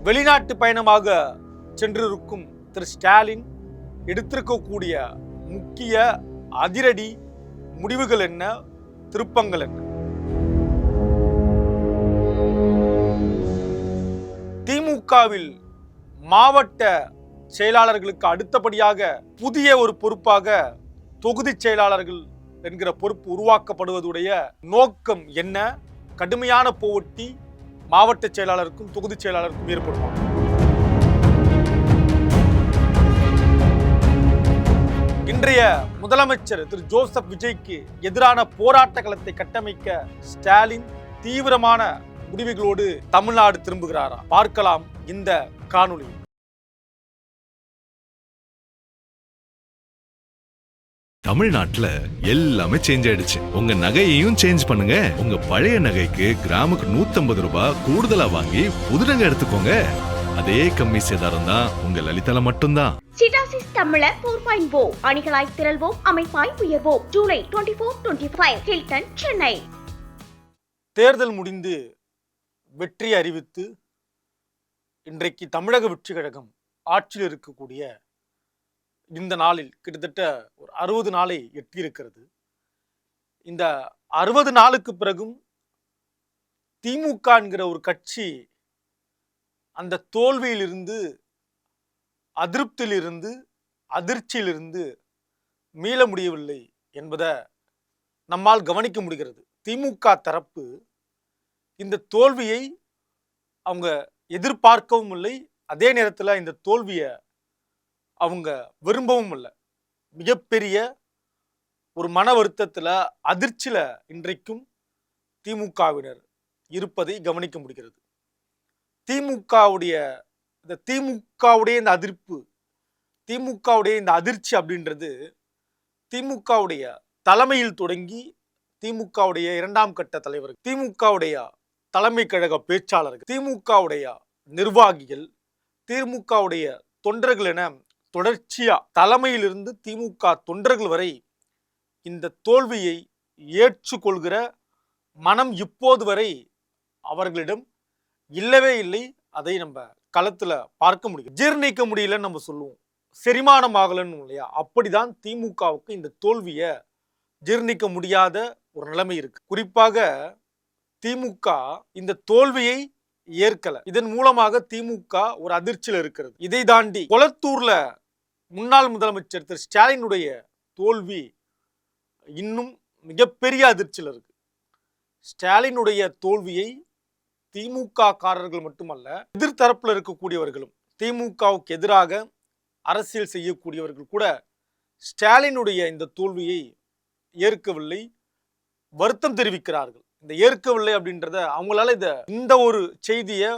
வெளிநாட்டு பயணமாக சென்றிருக்கும் திரு ஸ்டாலின் எடுத்திருக்கக்கூடிய முக்கிய அதிரடி முடிவுகள் என்ன, திருப்பங்கள் என்ன? திமுகவில் மாவட்ட செயலாளர்களுக்கு அடுத்தபடியாக புதிய ஒரு பொறுப்பாக தொகுதி செயலாளர்கள் என்கிற பொறுப்பு உருவாக்கப்படுவதுடைய நோக்கம் என்ன? கடுமையான போட்டி மாவட்ட செயலாளருக்கும் தொகுதி செயலாளருக்கும் ஏற்படுமா? இன்றைய முதலமைச்சர் திரு ஜோசப் விஜய்க்கு எதிரான போராட்ட களத்தை கட்டமைக்க ஸ்டாலின் தீவிரமான முடிவுகளோடு தமிழ்நாடு திரும்புகிறாரா? பார்க்கலாம் இந்த காணொளி. தமிழ்நாட்டுல எல்லாமே சேஞ்ச் ஆயிடுச்சு. உங்க நகையையும் சேஞ்ச் பண்ணுங்க. உங்க பழைய நகைக்கு கிராமுக்கு 150 ரூபாய் கூடுதலா வாங்கி புது நகை எடுத்துக்கோங்க. அதே கம்மி சேதாரம் தான் உங்க லலிதால மட்டும்தான். சிடாசிஸ் தமிழர் 4.0 அணிகளாய் திரள்வோம், அமைப்பாய் உயர்வோம். ஜூலை 24-25 ஹில்டன், சென்னை. தேர்தல் முடிந்து வெற்றி அறிவித்து இன்றைக்கு தமிழக வெற்றி கழகம் ஆட்சியில் இருக்கக்கூடிய இந்த நாளில் கிட்டத்தட்ட ஒரு 60 நாளை எட்டியிருக்கிறது. இந்த 60 நாளுக்கு பிறகும் திமுக என்கிற ஒரு கட்சி அந்த தோல்வியிலிருந்து, அதிருப்தியிலிருந்து, அதிர்ச்சியிலிருந்து மீள முடியவில்லை என்பதை நம்மால் கவனிக்க முடிகிறது. திமுக தரப்பு இந்த தோல்வியை அவங்க எதிர்பார்க்கவும் இல்லை, அதே நேரத்தில் இந்த தோல்வியை அவங்க விரும்பவும் இல்லை. மிகப்பெரிய ஒரு மன வருத்தத்தில், அதிர்ச்சியில் இன்றைக்கும் திமுகவினர் இருப்பதை கவனிக்க முடிகிறது. திமுகவுடைய இந்த அதிர்ப்பு, திமுகவுடைய இந்த அதிர்ச்சி அப்படின்றது திமுகவுடைய தலைமையில் தொடங்கி திமுகவுடைய 2ஆம் கட்ட தலைவர், திமுகவுடைய தலைமை கழக பேச்சாளர்கள், திமுகவுடைய நிர்வாகிகள், திமுகவுடைய தொண்டர்கள் என தொடர்ச்சியா தலைமையிலிருந்து திமுக தொண்டர்கள் வரை இந்த தோல்வியை ஏற்றுக்கொள்கிற மனம் இப்போது வரை அவர்களிடம் இல்லவே இல்லை. அதை நம்ம களத்துல பார்க்க முடியும். ஜீர்ணிக்க முடியலன்னு நம்ம சொல்லுவோம், செரிமானம் ஆகலன்னு இல்லையா? அப்படிதான் திமுகவுக்கு இந்த தோல்வியை ஜீர்ணிக்க முடியாத ஒரு நிலைமை இருக்கு. குறிப்பாக திமுக இந்த தோல்வியை ஏற்கல. இதன் மூலமாக திமுக ஒரு அதிர்ச்சியில் இருக்கிறது. இதை தாண்டி கொளத்தூர்ல முன்னாள் முதலமைச்சர் திரு ஸ்டாலினுடைய தோல்வி இன்னும் மிகப்பெரிய அதிர்ச்சியில் இருக்கு. ஸ்டாலினுடைய தோல்வியை திமுக காரர்கள் மட்டுமல்ல, எதிர்த்தரப்புல இருக்கக்கூடியவர்களும், திமுகவுக்கு எதிராக அரசியல் செய்யக்கூடியவர்கள் கூட ஸ்டாலினுடைய இந்த தோல்வியை ஏற்கவில்லை, வருத்தம் தெரிவிக்கிறார்கள். இந்த ஏற்கவில்லை அப்படின்றத அவங்களால இந்த ஒரு செய்தியை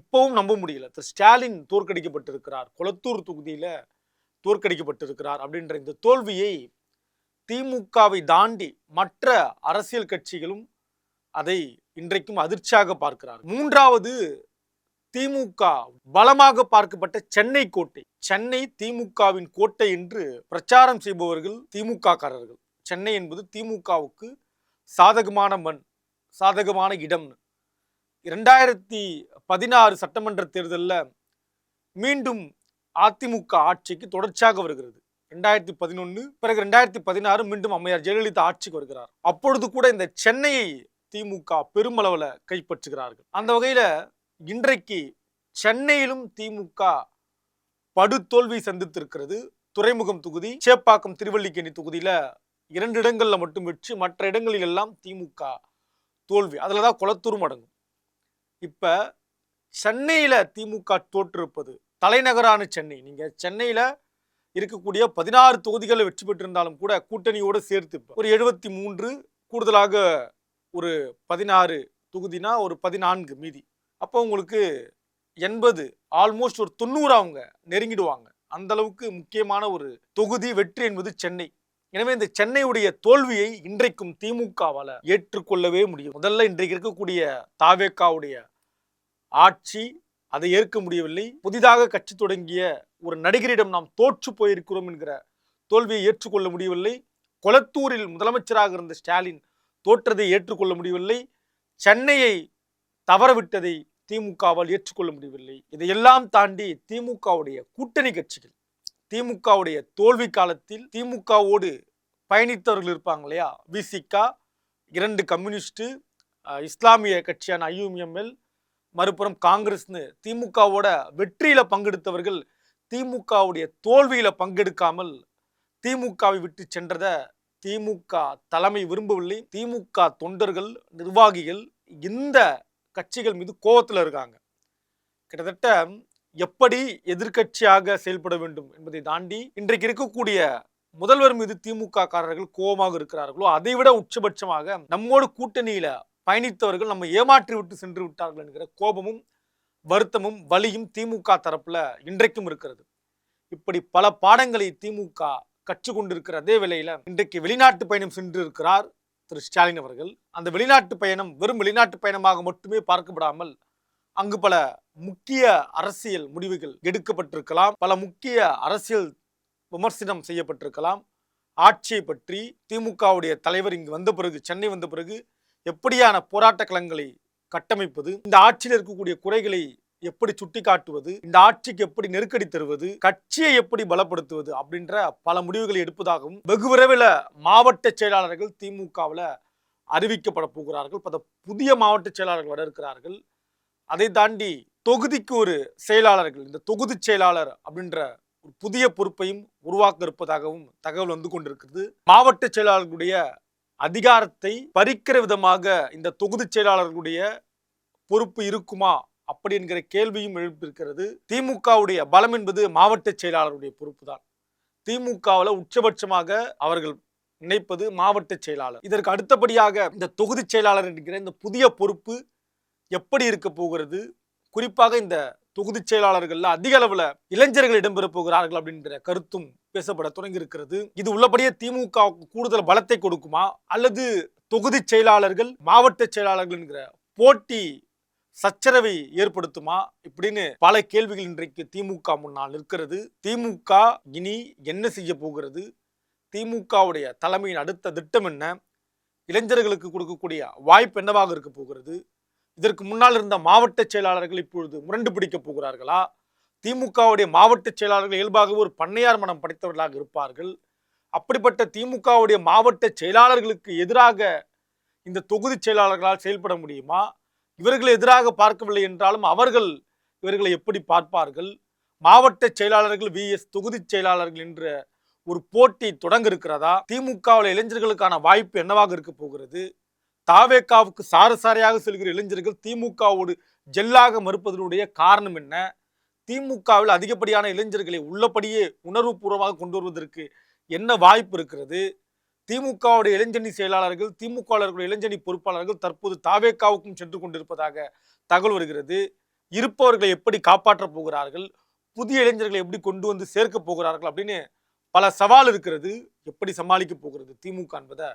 இப்பவும் நம்ப முடியல. ஸ்டாலின் தோற்கடிக்கப்பட்டிருக்கிறார், கொளத்தூர் தொகுதியில தோற்கடிக்கப்பட்டிருக்கிறார் அப்படின்ற இந்த தோல்வியை திமுகவை தாண்டி மற்ற அரசியல் கட்சிகளும் அதை இன்றைக்கும் அதிர்ச்சியாக பார்க்கிறார். மூன்றாவது, திமுக பலமாக பார்க்கப்பட்ட சென்னை கோட்டை, சென்னை திமுகவின் கோட்டை என்று பிரச்சாரம் செய்பவர்கள் திமுக காரர்கள். சென்னை என்பது திமுகவுக்கு சாதகமான மண், சாதகமான இடம். 2016 சட்டமன்ற தேர்தலில் மீண்டும் அதிமுக ஆட்சிக்கு தொடர்ச்சியாக வருகிறது. 2011 பிறகு 2016 மீண்டும் அம்மையார் ஜெயலலிதா ஆட்சிக்கு வருகிறார். அப்பொழுது கூட இந்த சென்னையை திமுக பெருமளவில் கைப்பற்றுகிறார்கள். அந்த வகையில இன்றைக்கு சென்னையிலும் திமுக படுதோல்வி சந்தித்திருக்கிறது. துறைமுகம் தொகுதி, சேப்பாக்கம் திருவல்லிக்கேணி தொகுதியில 2 இடங்கள்ல மட்டும் வெற்றி, மற்ற இடங்களில் எல்லாம் திமுக தோல்வி. அதுலதான் கொளத்தூரும் அடங்கும். இப்ப சென்னையில திமுக தோற்றிருப்பது, தலைநகரான சென்னை, நீங்க சென்னையில இருக்கக்கூடிய 16 தொகுதிகளை வெற்றி பெற்றிருந்தாலும் கூட கூட்டணியோடு சேர்த்து ஒரு 73, கூடுதலாக ஒரு 16 தொகுதினா ஒரு 14 மீதி. அப்போ உங்களுக்கு 80, ஆல்மோஸ்ட் ஒரு 90 அவங்க நெருங்கிடுவாங்க. அந்த அளவுக்கு முக்கியமான ஒரு தொகுதி வெற்றி என்பது சென்னை. எனவே இந்த சென்னையுடைய தோல்வியை இன்றைக்கும் திமுகவால ஏற்றுக்கொள்ளவே முடியும். முதல்ல இன்றைக்கு இருக்கக்கூடிய தாவேகாவுடைய ஆட்சி அதை ஏற்க முடியவில்லை. புதிதாக கட்சி தொடங்கிய ஒரு நடிகரிடம் நாம் தோற்று போயிருக்கிறோம் என்கிற தோல்வியை ஏற்றுக்கொள்ள முடியவில்லை. கொளத்தூரில் முதலமைச்சராக இருந்த ஸ்டாலின் தோற்றதை ஏற்றுக்கொள்ள முடியவில்லை. சென்னையை தவறவிட்டதை திமுகவால் ஏற்றுக்கொள்ள முடியவில்லை. இதையெல்லாம் தாண்டி திமுகவுடைய கூட்டணி கட்சிகள், திமுகவுடைய தோல்வி காலத்தில் திமுகவோடு பயணித்தவர்கள் இருப்பாங்க இல்லையா, விசிக, 2 கம்யூனிஸ்ட், இஸ்லாமிய கட்சியான IUML, மறுபுறம் காங்கிரஸ்னு திமுகவோட வெற்றியில பங்கெடுத்தவர்கள் திமுகவுடைய தோல்வியில பங்கெடுக்காமல் திமுகவை விட்டு சென்றத திமுக தலைமை விரும்பவில்லை. திமுக தொண்டர்கள், நிர்வாகிகள் இந்த கட்சிகள் மீது கோபத்தில் இருக்காங்க. கிட்டத்தட்ட எப்படி எதிர்க்கட்சியாக செயல்பட வேண்டும் என்பதை தாண்டி இன்றைக்கு இருக்கக்கூடிய முதல்வர் மீது திமுக காரர்கள் கோபமாக இருக்கிறார்களோ, அதைவிட உச்சபட்சமாக நம்மோடு கூட்டணியில பயணித்தவர்கள் நம்ம ஏமாற்றி விட்டு சென்று விட்டார்கள் என்கிற கோபமும் வருத்தமும் வலியும் திமுக தரப்புல இன்றைக்கும் இருக்கிறது. இப்படி பல பாடங்களை திமுக கற்றுக்கொண்டிருக்கிற அதே வேளையில இன்றைக்கு வெளிநாட்டு பயணம் சென்று இருக்கிறார் திரு ஸ்டாலின் அவர்கள். அந்த வெளிநாட்டு பயணம் வெறும் வெளிநாட்டு பயணமாக மட்டுமே பார்க்கப்படாமல் அங்கு பல முக்கிய அரசியல் முடிவுகள் எடுக்கப்பட்டிருக்கலாம், பல முக்கிய அரசியல் விமர்சனம் செய்யப்பட்டிருக்கலாம். ஆட்சியை பற்றி திமுகவுடைய தலைவர் இங்கு வந்த பிறகு, சென்னை வந்த பிறகு எப்படியான போராட்ட களங்களை கட்டமைப்பது, இந்த ஆட்சியில் இருக்கக்கூடிய குறைகளை எப்படி சுட்டி காட்டுவது, இந்த ஆட்சிக்கு எப்படி நெருக்கடி தருவது, கட்சியை எப்படி பலப்படுத்துவது அப்படின்ற பல முடிவுகளை எடுப்பதாகவும் வெகு விரைவில் மாவட்ட செயலாளர்கள் திமுகவில் அறிவிக்கப்பட போகிறார்கள். பல புதிய மாவட்ட செயலாளர்கள் வர இருக்கிறார்கள். அதை தாண்டி தொகுதிக்கு ஒரு செயலாளர்கள், இந்த தொகுதி செயலாளர் அப்படின்ற ஒரு புதிய பொறுப்பையும் உருவாக்க இருப்பதாகவும் தகவல் வந்து கொண்டிருக்கிறது. மாவட்ட செயலாளர்களுடைய அதிகாரத்தை பறிக்கிற விதமாக இந்த தொகுதி செயலாளர்களுடைய பொறுப்பு இருக்குமா அப்படி என்கிற கேள்வியும் எழுப்பியிருக்கிறது. திமுகவுடைய பலம் என்பது மாவட்ட செயலாளருடைய பொறுப்பு தான். திமுகவில் உச்சபட்சமாக அவர்கள் நினைப்பது மாவட்ட செயலாளர். இதற்கு அடுத்தபடியாக இந்த தொகுதி செயலாளர் என்கிற இந்த புதிய பொறுப்பு எப்படி இருக்க போகிறது, குறிப்பாக இந்த தொகுதி செயலாளர்கள் அதிக அளவுல இளைஞர்கள் இடம்பெற போகிறார்கள் அப்படின்ற கருத்தும் பேசப்பட தொடங்கி இருக்கிறது. இது உள்ளபடியே திமுக கூடுதல் பலத்தை கொடுக்குமா, அல்லது தொகுதி செயலாளர்கள் மாவட்ட செயலாளர்கள் என்கிற போட்டி சச்சரவை ஏற்படுத்துமா, இப்படின்னு பல கேள்விகள் இன்றைக்கு திமுக முன்னால் நிற்கிறது. திமுக இனி என்ன செய்ய போகிறது, திமுகவுடைய தலைமையின் அடுத்த திட்டம் என்ன, இளைஞர்களுக்கு கொடுக்கக்கூடிய வாய்ப்பு என்னவாக இருக்க போகிறது, இதற்கு முன்னால் இருந்த மாவட்ட செயலாளர்கள் இப்பொழுது முரண்டு பிடிக்க போகிறார்களா, திமுகவுடைய மாவட்ட செயலாளர்கள் இயல்பாகவே ஒரு பண்ணையார் மனம் படைத்தவர்களாக இருப்பார்கள். அப்படிப்பட்ட திமுகவுடைய மாவட்ட செயலாளர்களுக்கு எதிராக இந்த தொகுதி செயலாளர்களால் செயல்பட முடியுமா, இவர்கள் எதிராக பார்க்கவில்லை என்றாலும் அவர்கள் இவர்களை எப்படி பார்ப்பார்கள், மாவட்ட செயலாளர்கள் vs தொகுதி செயலாளர்கள் என்ற ஒரு போட்டி தொடங்க இருக்கிறதா, திமுகவில் இளைஞர்களுக்கான வாய்ப்பு என்னவாக இருக்க போகிறது, தாவேகாவுக்கு சாரசாரையாக செல்கிற இளைஞர்கள் திமுகவோடு ஜெல்லாக மறுப்பதனுடைய காரணம் என்ன, திமுகவில் அதிகப்படியான இளைஞர்களை உள்ளபடியே உணர்வுபூர்வமாக கொண்டு வருவதற்கு என்ன வாய்ப்பு இருக்கிறது, திமுகவுடைய இளைஞணி செயலாளர்கள், திமுகவுடைய இளைஞணி பொறுப்பாளர்கள் தற்போது தாவேகாவுக்கும் சென்று கொண்டிருப்பதாக தகவல் வருகிறது. இருப்பவர்களை எப்படி காப்பாற்றப் போகிறார்கள், புதிய இளைஞர்களை எப்படி கொண்டு வந்து சேர்க்க போகிறார்கள் அப்படின்னு பல சவால் இருக்கிறது. எப்படி சமாளிக்க போகிறது திமுக என்பதை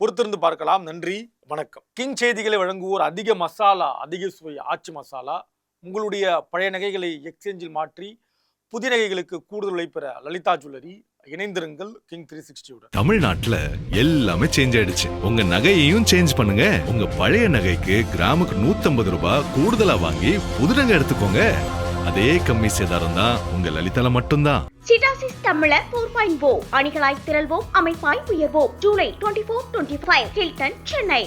பொறுத்திருந்து பார்க்கலாம். நன்றி, வணக்கம். கிங் செய்திகளை வழங்குவோர் அதிக மசாலா, அதிக சுவை ஆச்சி மசாலா. உங்களுடைய பழைய நகைகளை எக்ஸ்சேஞ்சில் மாற்றி புதிய நகைகளுக்கு கூடுதல் உழைப்பெற லலிதா ஜுவல்லரி. இணைந்திருங்கள் கிங் 360. தமிழ்நாட்டுல எல்லாமே சேஞ்ச் ஆயிடுச்சு. உங்க நகையையும் சேஞ்ச் பண்ணுங்க. உங்க பழைய நகைக்கு கிராமுக்கு 150 ரூபாய் கூடுதலா வாங்கி புது நகை எடுத்துக்கோங்க. அதே கம்மி சேதாரம் தான் உங்க லலிதால மட்டும்தான். சிட்டாசிஸ் தமிழர் 4.0 அணிகளாய் திரள்வோம், அமைப்பாய் உயர்வோம். ஜூலை 24-25 ஹில்டன், சென்னை.